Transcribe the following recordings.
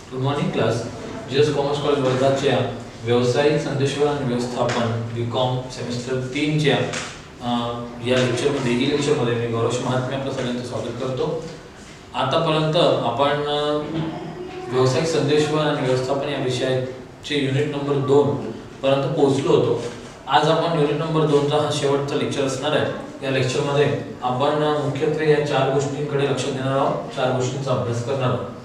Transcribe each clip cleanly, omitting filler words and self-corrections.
Good morning class. GS commerce college वर्गाच्या व्यावसायिक संदेशवहन आणि व्यवस्थापन बीकॉम सेमिस्टर 3 च्या या लेक्चरमध्ये मी गौरव महात्मे आपलं सगळ्यांचं स्वागत करतो. आतापर्यंत आपण व्यावसायिक संदेशवहन आणि व्यवस्थापन या विषयाचे युनिट नंबर 2 पर्यंत पोहोचलो होतो. आज आपण युनिट नंबर 2 चा हा शेवटचा लेक्चर असणार आहे. या लेक्चरमध्ये आपण मुख्यत्वे या 4 गोष्टींकडे लक्ष देणार आहोत, 4 गोष्टींचा अभ्यास करणार आहोत.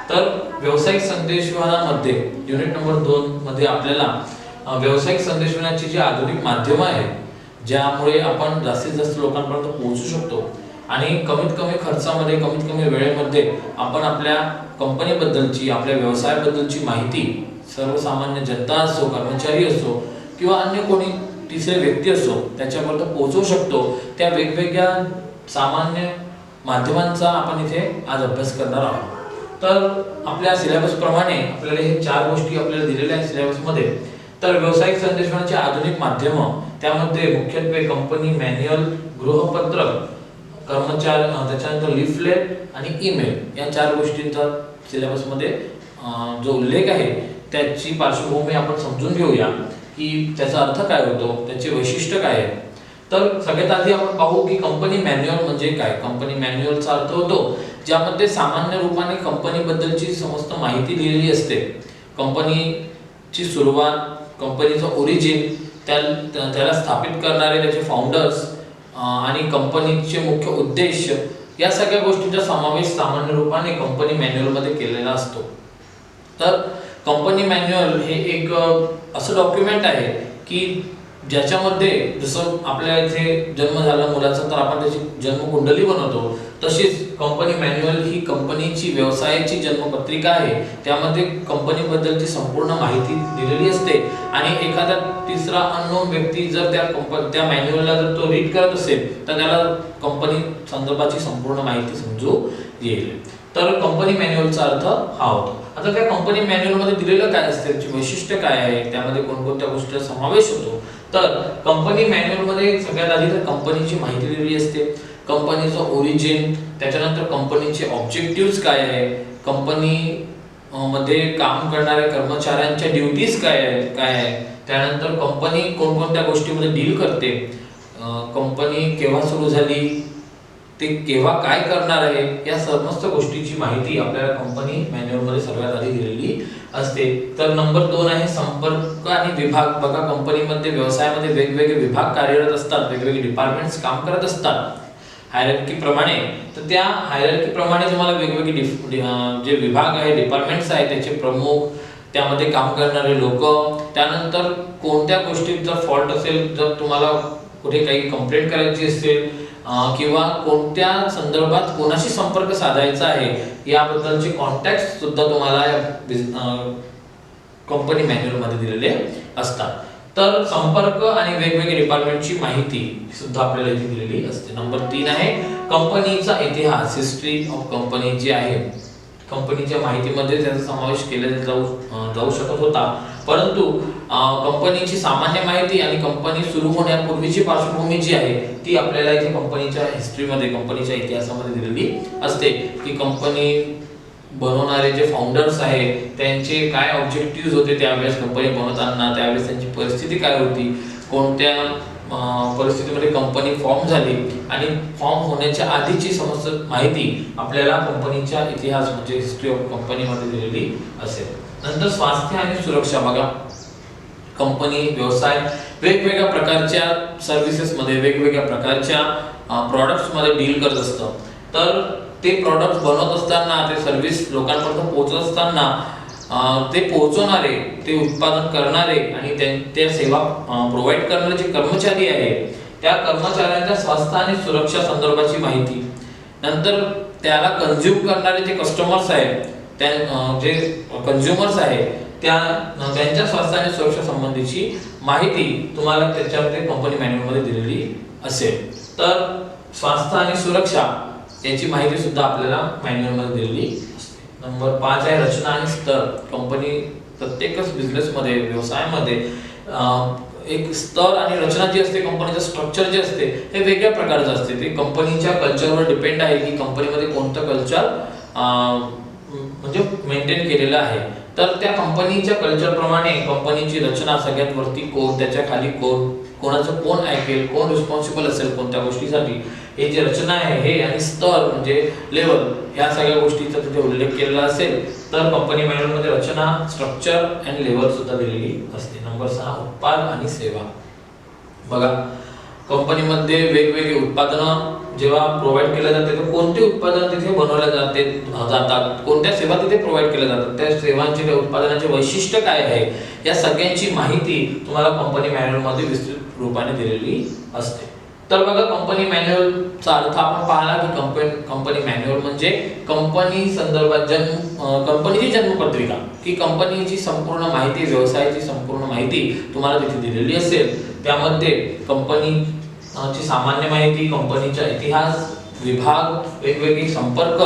तर व्यावसायिक संदेशवहनामध्ये युनिट नंबर 2 मध्ये आपल्याला व्यावसायिक संदेशवहनाची जी आधुनिक माध्यम आहे ज्यामुळे आपण जास्तीत जास्त लोकांपर्यंत पोहोचू शकतो आणि कमीत कमी खर्चामध्ये कमीत कमी वेळेमध्ये आपण आपल्या कंपनीबद्दलची आपल्या व्यवसायाबद्दलची माहिती सर्वसामान्य जनता असो, कर्मचारी असो किंवा अन्य कोणी तिसरे व्यक्ती असो त्याच्यापर्यंत पोहोचवू शकतो. त्या वेगवेगळ्या सामान्य माध्यमांचा आपण इथे आज अभ्यास करणार आहोत. तर आपल्या सिलेबस प्रमाणे आपल्याला हे 4 गोष्टी आपल्याला दिलेल्या आहेत सिलेबस मध्ये. तर व्यावसायिक संदेशवहनाचे आधुनिक माध्यम त्यामध्ये मुख्यत्वे कंपनी मॅन्युअल, गृहपत्र, कर्मचारी, त्याच्यानंतर लिफलेट आणि ईमेल या 4 गोष्टींचा सिलेबस मध्ये जो उल्लेख आहे त्याची पार्श्वभूमी आपण समजून घेऊया की त्याचा अर्थ काय होतो, त्याचे वैशिष्ट्य काय आहे. तर सगळ्यात आधी आपण पाहू की कंपनी मॅन्युअल म्हणजे काय. कंपनी मॅन्युअलचा अर्थ होतो ज्यामध्ये सामान्य रूपाने कंपनीबद्दलची समस्त माहिती दिलेली असते. कंपनीची सुरुवात, कंपनीचं ओरिजिन, त्याला स्थापित करणारे त्याचे फाउंडर्स आणि कंपनीचे मुख्य उद्देश या सगळ्या गोष्टींचा समावेश सामान्य रूपाने कंपनी मॅन्युअलमध्ये केलेला असतो. तर कंपनी मॅन्युअल हे एक असं डॉक्युमेंट आहे की ज्याच्यामध्ये जसं आपल्या इथे जन्म झाला मुलाचा तर आपण त्याची जन्मकुंडली बनवतो, तशीच कंपनी मॅन्युअल ही कंपनीची व्यवसायाची जन्मपत्रिका आहे. त्यामध्ये कंपनीबद्दलची संपूर्ण माहिती दिलेली असते आणि एखादा तिसरा अननोन व्यक्ती जर त्या मॅन्युअलला जर तो रीड करत असेल तर त्याला कंपनी संदर्भाची संपूर्ण माहिती समजू येईल. तर कंपनी मॅन्युअलचा अर्थ हा होतो. आता त्या कंपनी मॅन्युअलमध्ये दिलेलं काय असते, त्याची वैशिष्ट्य काय आहे, त्यामध्ये कोणकोणत्या गोष्टींचा समावेश होतो. तर कंपनी मॅन्युअलमध्ये सगळ्यात आधी तर कंपनीची माहिती दिलेली असते, कंपनीचं ओरिजिन, त्याच्यानंतर कंपनीचे ऑब्जेक्टिव्हज काय आहे, कंपनी मध्ये काम करणाऱ्या कर्मचाऱ्यांच्या ड्युटीज काय आहे, त्यानंतर कंपनी कोणकोणत्या गोष्टींमध्ये डील करते, कंपनी केव्हा सुरू झाली, ते केव्हा काय करणार आहे, या समस्त गोष्टीची माहिती आपल्याला कंपनी मॅन्युअलमध्ये सर्वात आधी दिलेली असते. तर नंबर 2 आहे संपर्क आणि विभाग. बघा कंपनीमध्ये व्यवसायामध्ये वेगवेगळे विभाग कार्यरत असतात, वेगवेगळे डिपार्टमेंट्स काम करत असतात हायरार्की प्रमाणे. तर त्या हायरार्की प्रमाणे तुम्हाला वेगवेगळे जे विभाग आहे, डिपार्टमेंट्स आहेत त्याचे प्रमुख, त्यामध्ये काम करणारे लोक, त्यानंतर कोणत्या गोष्टीचा फॉल्ट असेल, जर तुम्हाला कुठे काही कंप्लेंट करायची असेल किंवा कोणत्या संदर्भात कोणाशी संपर्क साधायचा आहे याबद्दलचे कॉन्टॅक्ट सुद्धा तुम्हाला कंपनी मॅन्युअल मध्ये दिलेले असतात. तर संपर्क आणि वेगवेगळ्या डिपार्टमेंटची माहिती सुद्धा आपल्याला इथे दिलेली असते. नंबर 3 आहे कंपनीचा इतिहास, हिस्ट्री ऑफ कंपनी जी आहे. कंपनीच्या माहितीमध्ये त्याचा समावेश केला जाऊ शकत होता, परंतु कंपनीची सामान्य माहिती आणि कंपनी सुरू होण्यापूर्वीची पार्श्वभूमी जी आहे ती आपल्याला इथे कंपनीच्या हिस्ट्रीमध्ये, कंपनीच्या इतिहासामध्ये दिलेली असते की कंपनी बनवणारे जे फाउंडर्स आहेत त्यांचे काय ऑब्जेक्टिव्ह होते त्यावेळेस कंपनी बनवताना, त्यावेळेस त्यांची परिस्थिती काय होती, कोणत्या परिस्थितीमध्ये कंपनी फॉर्म झाली आणि फॉर्म होण्याच्या आधीची समस्त माहिती आपल्याला कंपनीच्या इतिहास म्हणजे हिस्ट्री ऑफ कंपनीमध्ये दिलेली असेल. नंतर स्वास्थ्य आणि सुरक्षा. बघा कंपनी व्यवसाय वेगवेगळ्या प्रकारच्या सर्व्हिसेस मध्ये, वेगवेगळ्या प्रकारच्या प्रॉडक्ट्स मध्ये डील करत असतं. तर ते प्रॉडक्ट्स बनवत असताना, ते सर्व्हिस लोकांपर्यंत पोहोचत असताना ते पोहोचवणारे, ते उत्पादन करणारे आणि त्या सेवा प्रोव्हाइड करणारे जे कर्मचारी आहेत त्या कर्मचाऱ्यांच्या स्वास्थ्य आणि सुरक्षा संदर्भाची माहिती. नंतर त्याला कंझ्युम करणारे जे कस्टमर्स आहेत, जे कंझ्युमर्स आहेत त्यांच्या स्वास्थ्य आणि सुरक्षा संबंधीची माहिती तुम्हाला त्याच्यामध्ये कंपनी मॅन्युअलमध्ये दिलेली असेल. तर स्वास्थ्य आणि सुरक्षा याची माहिती सुद्धा आपल्याला मॅन्युअलमध्ये दिलेली असते. नंबर 5 आहे रचना आणि स्तर. कंपनी प्रत्येकच बिझनेसमध्ये, व्यवसायामध्ये एक स्तर आणि रचना जी असते, कंपनीचं स्ट्रक्चर जे असते हे वेगळ्या प्रकारचं असते. ते कंपनीच्या कल्चरवर डिपेंड आहे की कंपनीमध्ये कोणतं कल्चर म्हणजे मेंटेन केलेलं आहे. तर त्या कंपनीच्या कल्चर प्रमाणे कंपनीची रचना, सगळ्यात वरती कोण, त्याच्या खाली कोण, कोण ऐकेल, कोण रिस्पॉन्सिबल असेल कोणत्या गोष्टीसाठी, हे जे रचना आहे हे आणि स्तर म्हणजे लेवल, ह्या सगळ्या गोष्टीचा तिथे उल्लेख केलेला असेल. तर कंपनी मॅन्युअल मध्ये रचना, स्ट्रक्चर आणि लेवल सुद्धा दिलेली असते. नंबर 6 उत्पाद आणि सेवा. बघा, कंपनीमध्ये वेगवेगळे उत्पादनं जेव्हा प्रोव्हाइड केले जाते तर कोणते उत्पादन तिथे बनवले जातात, कोणत्या सेवा तिथे प्रोव्हाइड केल्या जातात, त्या सेवांचे, त्या उत्पादनाचे वैशिष्ट्य काय आहे, या सगळ्यांची माहिती तुम्हाला कंपनी मॅन्युअल मध्ये विस्तृत रूपाने दिलेली असते. तर बघा, कंपनी मॅन्युअलचा अर्थ आपण पाहिला की कंपनी मॅन्युअल म्हणजे कंपनी संदर्भात कंपनीची जन्मपत्रिका, की कंपनीची संपूर्ण माहिती, व्यवसायाची संपूर्ण माहिती तुम्हाला तिथे दिलेली असेल. त्यामध्ये कंपनीची सामान्य माहिती, कंपनीचा इतिहास, विभाग, वेगवेगळे संपर्क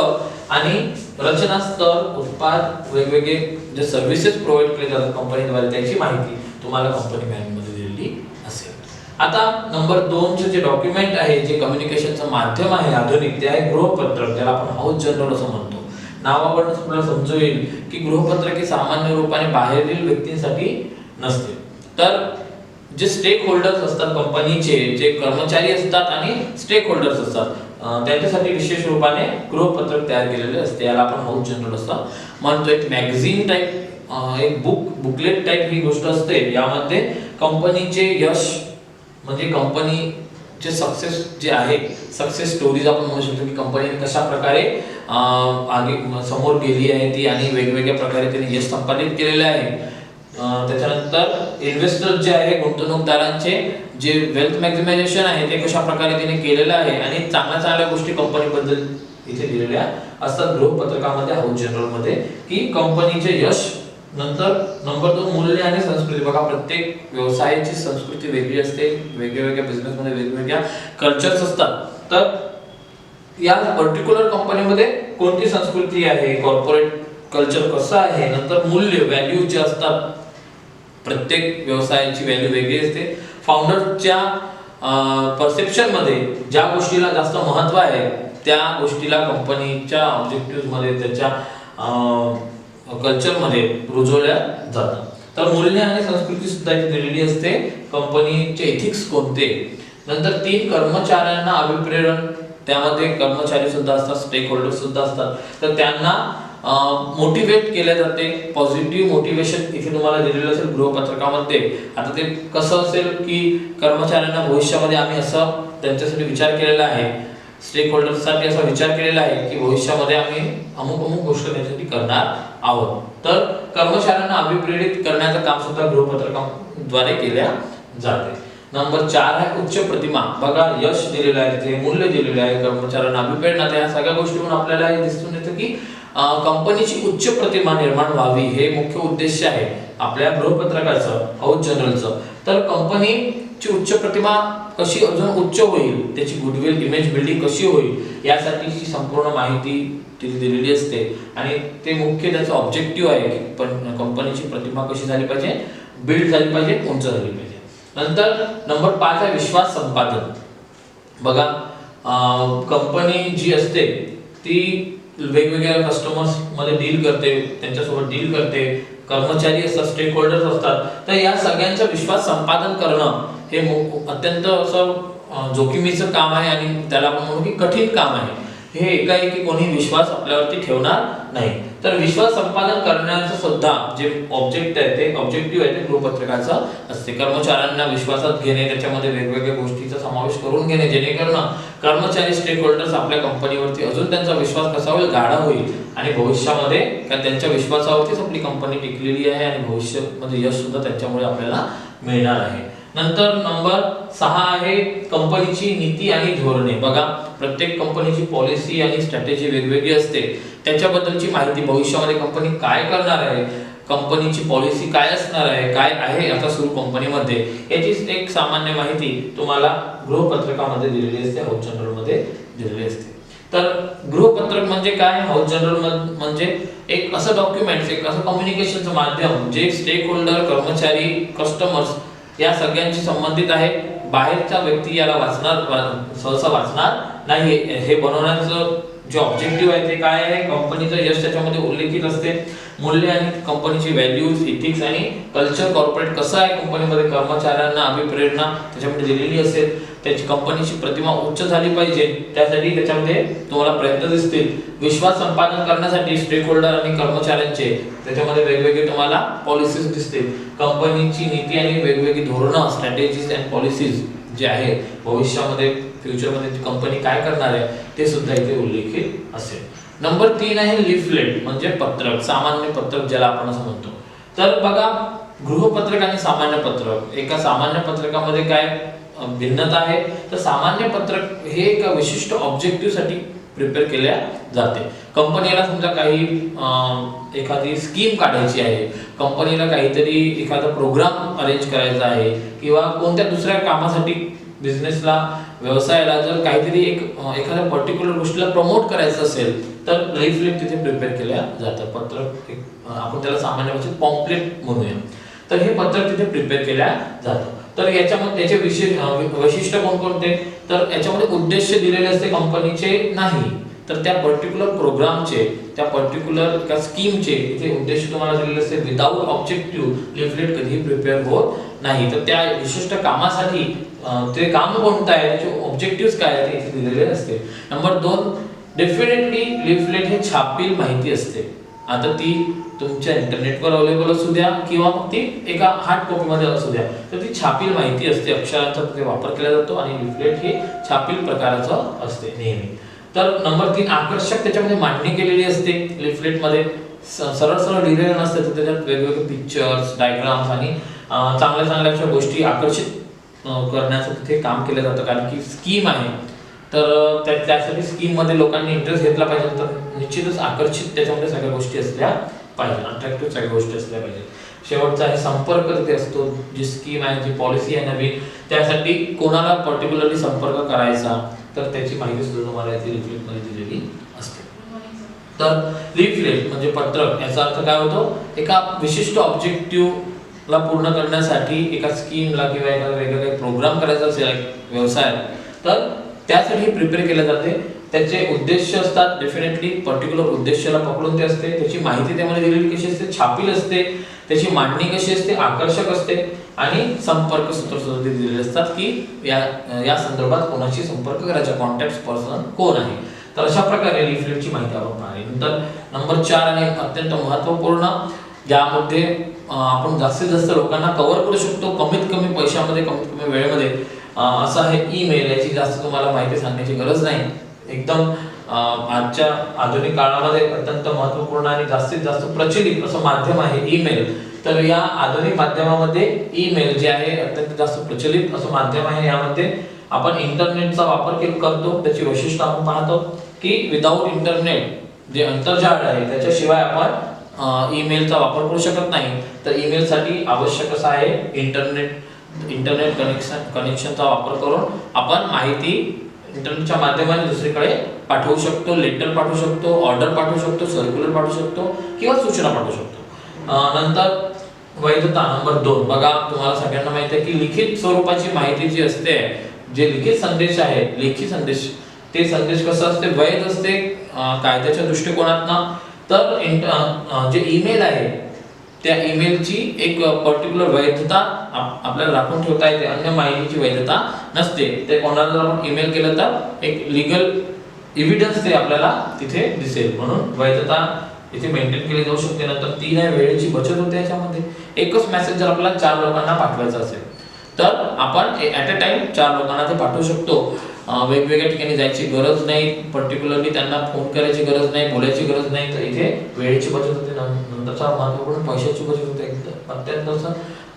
आणि रचना, स्तर, उत्पाद, वेगवेगळे जे सर्व्हिसेस प्रोव्हाइड केले जातात कंपनीद्वारे त्याची माहिती तुम्हाला कंपनी मॅन्युअलमध्ये दिलेली असेल. आता नंबर 2 चे जे डॉक्युमेंट आहे, जे कम्युनिकेशनचं माध्यम आहे आधुनिक, ते आहे गृहपत्रक, ज्याला आपण हाऊस जर्नल असं म्हणतो. नावावरून आपल्याला समजून येईल की गृहपत्रक हे सामान्य रूपाने बाहेरील व्यक्तींसाठी नसते. तर जे स्टेक होल्डर्स असतात कंपनीचे, जे कर्मचारी असतात आणि स्टेक होल्डर्स असतात, त्यांच्यासाठी विशेष रूपाने गृहपत्रक तयार केलेले असते. याला आपण हाऊस जर्नल असं म्हणतो. एक मॅगझिन टाइप, एक बुकलेट टाइप ही गोष्ट असते. यामध्ये कंपनीचे यश म्हणजे कंपनीचे सक्सेस जे आहे, सक्सेस स्टोरीज आपण म्हणू शकतो की कंपनीने कशा प्रकारे समोर गेली आहे ती, आणि वेगवेगळ्या प्रकारे त्यांनी यश संपादित केलेले आहे. त्याच्यानंतर इन्व्हेस्टर जे आहे, गुंतवणूकदारांचे जे वेल्थ मॅक्झिमायझेशन आहे ते कशा प्रकारे तिने केलेलं आहे, आणि चांगल्या गोष्टी कंपनीबद्दल इथे दिलेल्या असतात गृहपत्रकामध्ये, हाऊस जर्नल मध्ये, की कंपनीचे यश. नंतर नंबर 2 मूल्य आणि संस्कृती. बघा, प्रत्येक व्यवसायाची संस्कृती वेगळी असते, वेगवेगळ्या बिझनेस मध्ये वेगवेगळ्या कल्चर्स असतात. तर या पर्टिक्युलर कंपनीमध्ये कोणती संस्कृती आहे, कॉर्पोरेट कल्चर कसं आहे, नंतर मूल्य, व्हॅल्यू जे असतात, प्रत्येक व्यवसायाची व्हॅल्यू वेगळी असते. फाउंडरच्या परसेप्शन मध्ये ज्या गोष्टीला जास्त महत्त्व आहे त्या गोष्टीला कंपनीच्या ऑब्जेक्टिव्ह मध्ये, त्याच्या कल्चर मध्ये रुजवल्या जातात. तर मूल्य आणि संस्कृती सुद्धा इथे दिलेली असते, कंपनीचे एथिक्स कोणते. नंतर 3 कर्मचाऱ्यांना अभिप्रेरण, त्यामध्ये कर्मचारी सुद्धा असतात, स्टेक होल्डर सुद्धा असतात. तर त्यांना मोटिवेट केले जाते, पॉझिटिव्ह मोटिवेशन इथे तुम्हाला दिलेलं असेल गृहपत्रकामध्ये. आता ते कसं असेल की कर्मचाऱ्यांना भविष्यामध्ये आम्ही असं त्यांच्यासाठी विचार केलेला आहे, स्टेक होल्डर्ससाठी असा विचार केलेला आहे की भविष्यामध्ये आम्ही अमुक गोष्ट त्यांच्यासाठी करणार आहोत. तर कर्मचाऱ्यांना अभिप्रेरित करण्याचं काम सुद्धा गृहपत्रकाद्वारे केल्या जाते. नंबर 4 आहे उच्च प्रतिमा. बघा, यश दिलेलं आहे तिथे, मूल्य दिलेलं आहे, कर्मचाऱ्यांना अभिप्रेरणा, त्या सगळ्या गोष्टीवरून आपल्याला हे दिसून येतं की कंपनीची उच्च प्रतिमा निर्माण व्हावी, हे मुख्य उद्देश आहे आपल्या गृहपत्रकाचं, हाऊस जर्नलचं. तर कंपनीची उच्च प्रतिमा कशी अजून उच्च होईल, त्याची गुडविल, इमेज बिल्डिंग कशी होईल, यासाठीची संपूर्ण माहिती तिथे दिलेली असते. आणि ते मुख्य त्याचं ऑब्जेक्टिव्ह आहे की कंपनीची प्रतिमा कशी झाली पाहिजे, बिल्ड झाली पाहिजे, उंच झाली पाहिजे. नंतर नंबर 5 आहे विश्वास संपादन. बघा, कंपनी जी असते ती वेगवेगळ्या कस्टमर्स मध्ये डील करते, त्यांच्यासोबत डील करते, कर्मचारी असतात, स्टेक होल्डर्स असतात. तर या सगळ्यांचा विश्वास संपादन करणं हे अत्यंत असं जोखमीचं काम आहे, आणि त्याला आपण म्हणू की कठीण काम आहे. हे एकाएकी कोणी विश्वास आपल्यावरती ठेवणार नाही. तर विश्वास संपादन करण्याचं सुद्धा जे ऑब्जेक्टिव्ह आहे ते गृहपत्रकाचं असते. कर्मचाऱ्यांना विश्वासात घेणे, त्याच्यामध्ये वेगवेगळ्या गोष्टीचा समावेश करून घेणे, जेणेकरून कर्मचारी, स्टेक होल्डर्स आपल्या कंपनीवरती अजून त्यांचा विश्वास कसा होईल, गाढा होईल, आणि भविष्यामध्ये त्यांच्या विश्वासावरतीच आपली कंपनी टिकलेली आहे, आणि भविष्यामध्ये यश सुद्धा त्याच्यामुळे आपल्याला मिळणार आहे. नंतर नंबर 6 आहे कंपनीची नीती आणि धोरणे. बघा, प्रत्येक कंपनीची पॉलिसी आणि स्ट्रॅटेजी वेगवेगळी असते, त्याच्याबद्दलची माहिती, भविष्यामध्ये कंपनी काय करणार आहे, कंपनीची पॉलिसी काय असणार आहे, काय आहे आता सुरू कंपनीमध्ये, याची एक सामान्य माहिती तुम्हाला गृहपत्रकामध्ये दिलेली असते, हाऊस जर्नल मध्ये दिलेली असते. तर गृहपत्रक म्हणजे काय, हाऊस जर्नल म्हणजे एक असं डॉक्युमेंट, एक असं कम्युनिकेशनचं माध्यम जे स्टेक होल्डर, कर्मचारी, कस्टमर्स या सगळ्यांशी संबंधित आहे. बाहेरचा व्यक्ती याला सहसा वाचणार नाही. हे बनवण्याचं जे ऑब्जेक्टिव्ह आहे ते काय आहे, कंपनीचं यश त्याच्यामध्ये उल्लेखित असते, मूल्य आणि कंपनीची व्हॅल्यूज, इथिक्स आणि कल्चर, कॉर्पोरेट कसं आहे कंपनीमध्ये, कर्मचाऱ्यांना अभिप्रेरणा त्याच्यामध्ये दिलेली असेल, त्याची कंपनीची प्रतिमा उच्च झाली पाहिजे त्यासाठी त्याच्यामध्ये तुम्हाला प्रयत्न दिसतील, विश्वास संपादन करण्यासाठी स्टेक होल्डर आणि कर्मचाऱ्यांचे त्याच्यामध्ये वेगवेगळे तुम्हाला पॉलिसीज दिसतील, कंपनीची नीती आणि वेगवेगळी धोरणं, स्ट्रॅटेजीज अँड पॉलिसीज जे आहे भविष्यामध्ये फ्युचरमध्ये कंपनी काय करणार आहे ते सुद्धा इथे उल्लेखित असेल. नंबर 3 आहे लिफलेट म्हणजे पत्रक, सामान्य पत्रक ज्याला आपण असं म्हणतो. तर बघा गृहपत्रक आणि सामान्य पत्रक, एका सामान्य पत्रकामध्ये काय भिन्नता आहे, तर सामान्य पत्रक हे एका विशिष्ट ऑब्जेक्टिव्ह साठी प्रिपेअर केल्या जाते. कंपनीला समजा काही एखादी स्कीम काढायची आहे, कंपनीला काहीतरी एखादा प्रोग्राम अरेंज करायचा आहे किंवा कोणत्या दुसऱ्या कामासाठी बिझनेसला व्यवसायाला जर काहीतरी एखाद्या पर्टिक्युलर गोष्टीला प्रमोट करायचं असेल तर लिफलेट तिथे प्रिपेअर केल्या जातं. पत्रक आपण त्याला सामान्य भाषेत पॉम्पलेट म्हणूया. तर हे पत्रक तिथे प्रिपेअर केल्या जातं. तर याच्यामध्ये त्याचे वैशिष्ट्य कोणकोणते, तर याच्यामध्ये उद्देश दिलेले असते कंपनीचे नाही, तर त्या पर्टिक्युलर प्रोग्रामचे, त्या पर्टिक्युलर त्या स्कीमचे इथे उद्देश तुम्हाला दिलेले असते. विदाउट ऑब्जेक्टिव्ह लिफलेट कधीही प्रिपेअर होत नाही. तर त्या विशिष्ट कामासाठी ते काम कोणतं आहे, त्याचे ऑब्जेक्टिव्ह काय आहेत इथे दिलेले असते. नंबर 2 डेफिनेटली लिफलेट हे छापील माहिती असते. आता ती तुमच्या इंटरनेटवर अवेलेबल असू द्या किंवा मग ती एका हार्ड कॉपीमध्ये असू द्या, तर ती छापील माहिती असते, अक्षरांचा तिथे वापर केला जातो आणि लिफलेट हे छापील प्रकाराचं असते नेहमी. तर नंबर 3 आकर्षक त्याच्यामध्ये मांडणी केलेली असते. लिफलेटमध्ये सरळ सरळ लिहिलेलं नसतं, तर त्याच्यात वेगवेगळे पिक्चर्स, डायग्राम्स आणि चांगल्या चांगल्या अशा गोष्टी आकर्षित करण्याचं तिथे काम केलं जातं. कारण की स्कीम आहे, तर त्यासाठी स्कीम मध्ये लोकांनी इंटरेस्ट घेतला पाहिजे, तर निश्चितच आकर्षित त्याच्यामध्ये सगळ्या गोष्टी असल्या पाहिजे, अट्रॅक्टिव्ह सगळ्या गोष्टी असल्या पाहिजे. शेवटचा आहे संपर्क तिथे असतो. जी स्कीम आहे, जी पॉलिसी आहे नवीन, त्यासाठी कोणाला पर्टिक्युलरली संपर्क करायचा तर त्याची माहिती सुद्धा तुम्हाला इथे लिफलेट मध्ये दिलेली असते. तर लिफलेट म्हणजे पत्रक, याचा अर्थ काय होतो, एका विशिष्ट ऑब्जेक्टिव्ह ला पूर्ण करण्यासाठी एका स्कीमला किंवा एखादा वेगळा प्रोग्राम करायचा असेल व्यवसायात, तर त्यासाठी प्रिपेअर केले जाते. त्याचे उद्देश असतात, डेफिनेटली पर्टिक्युलर उद्देशाला पकडून ते असते. त्याची माहिती त्यामध्ये दिलेली कशी असते, छापील असते. त्याची मांडणी कशी असते, आकर्षक असते. आणि संपर्क सूत्र सुद्धा दिलेले असतात की या संदर्भात कोणाशी संपर्क करायचा, कॉन्टॅक्ट पर्सन कोण आहे. तर अशा प्रकारे लिफलेटची माहिती आपण पाहिली. नंतर नंबर 4 आणि अत्यंत महत्त्वपूर्ण, ज्यामध्ये आपण जास्तीत जास्त लोकांना कव्हर करू शकतो कमीत कमी पैशामध्ये, कमीत कमी वेळेमध्ये, असं आहे ईमेल. याची जास्त तुम्हाला माहिती सांगण्याची गरज नाही. एकदम आजच्या आधुनिक काळामध्ये अत्यंत महत्त्वपूर्ण आणि जास्तीत जास्त प्रचलित असं माध्यम आहे ईमेल. तर या आधुनिक माध्यमामध्ये ईमेल जे आहे अत्यंत जास्त प्रचलित असं माध्यम आहे. यामध्ये आपण इंटरनेटचा वापर करतो. त्याची वैशिष्ट्य आपण पाहतो की विदाउट इंटरनेट जे आंतरजाळ आहे त्याच्याशिवाय आपण ईमेलचा वापर करू शकत नाही. तर ईमेलसाठी आवश्यक असं आहे इंटरनेट कनेक्शनचा वापर करून आपण माहिती इंटरनेटच्या माध्यमाने दुसरीकडे पाठवू शकतो, लेटर पाठवू शकतो, ऑर्डर पाठवू शकतो, सर्क्युलर पाठवू शकतो किंवा सूचना पाठवू शकतो. नंतर वैधता नंबर 2, बघा तुम्हाला सगळ्यांना माहिती आहे की लिखित स्वरूपाची माहिती जी असते, जे लिखित संदेश आहे, लेखी संदेश, ते संदेश कसं असते, वैध असते कायद्याच्या दृष्टिकोनातनं. तर जे ईमेल आहे त्या ईमेलची एक पर्टिक्युलर वैधता आपल्याला राखून ठेवता येते, अन्य माहितीची वैधता नसते. ते कोणाला जर आपण ईमेल केलं तर एक लीगल एव्हिडन्स ते आपल्याला तिथे दिसेल, म्हणून वैधता इथे मेंटेन केली जाऊ शकते. नंतर 3 आहे वेळेची बचत होते. याच्यामध्ये एकच मेसेज जर आपल्याला 4 लोकांना पाठवायचा असेल तर आपण ॲट अ टाइम 4 लोकांना ते पाठवू शकतो. वेगवेगळ्या ठिकाणी जायची गरज नाही, पर्टिक्युलरली त्यांना फोन करायची गरज नाही, बोलायची गरज नाही. तर इथे वेळेची बचत होते. नंतरचा महत्त्वपूर्ण पैशाची बचत होते. अत्यंत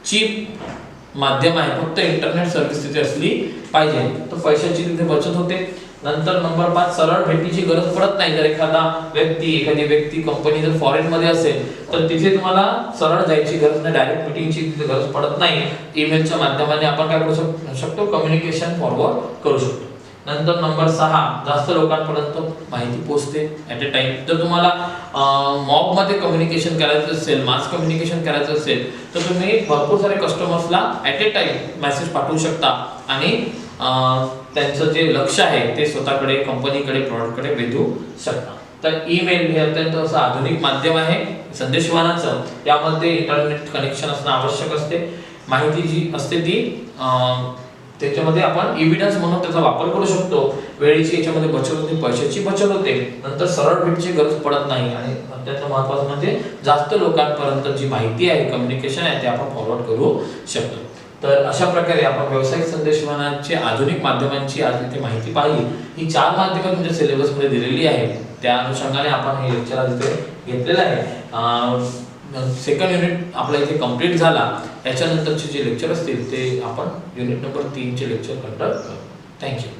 चीप माध्यम आहे, फक्त इंटरनेट सर्व्हिस तिथे असली पाहिजे, तर पैशाची तिथे बचत होते. नंतर नंबर 5 सरळ भेटीची गरज पडत नाही. जर एखादी व्यक्ती कंपनी जर फॉरेन मध्ये असेल तर तिथे तुम्हाला सरळ जायची गरज नाही, डायरेक्ट मीटिंगची तिथे गरज पडत नाही. ईमेलच्या माध्यमाने आपण काय करू शकतो, कम्युनिकेशन फॉरवर्ड करू शकतो. नंतर नंबर 6 जास्त लोकांपर्यंत माहिती पोहोचते ॲट अ टाइम. जर तुम्हाला मॉब मध्ये कम्युनिकेशन करायचं असेल, मास कम्युनिकेशन करायचं असेल, तर तुम्ही भरपूर सारे कस्टमर्सला ॲट अ टाइम मेसेज पाठवू शकता आणि त्यांचं जे लक्ष आहे ते स्वतःकडे, कंपनीकडे, प्रॉडक्टकडे वेधू शकतात. तर ईमेल हे अत्यंत असं आधुनिक माध्यम आहे संदेशवहनाचं. यामध्ये इंटरनेट कनेक्शन असणं आवश्यक असते. माहिती जी असते ती त्याच्यामध्ये आपण एव्हिडन्स म्हणून त्याचा वापर करू शकतो. वेळेची याच्यामध्ये बचत होते, पैशाची बचत होते, नंतर सरळ भेटची गरज पडत नाही आणि अत्यंत महत्त्वाचं म्हणजे जास्त लोकांपर्यंत जी माहिती आहे, कम्युनिकेशन आहे ते आपण फॉरवर्ड करू शकतो. तर अशा प्रकारे आपण व्यावसायिक संदेशवहनाचे आधुनिक माध्यमांची आज इथे माहिती पाहिली. ही 4 माध्यमं तुमच्या सिलेबसमध्ये दिलेली आहेत. त्या अनुषंगाने आपण हे लेक्चर आज इथे घेतलेलं आहे. सेकंड युनिट आपला इथे कंप्लीट झाला. याच्यानंतरचे जे लेक्चर असतील ते आपण युनिट नंबर 3 चे लेक्चर कंडक्ट करू. थँक्यू.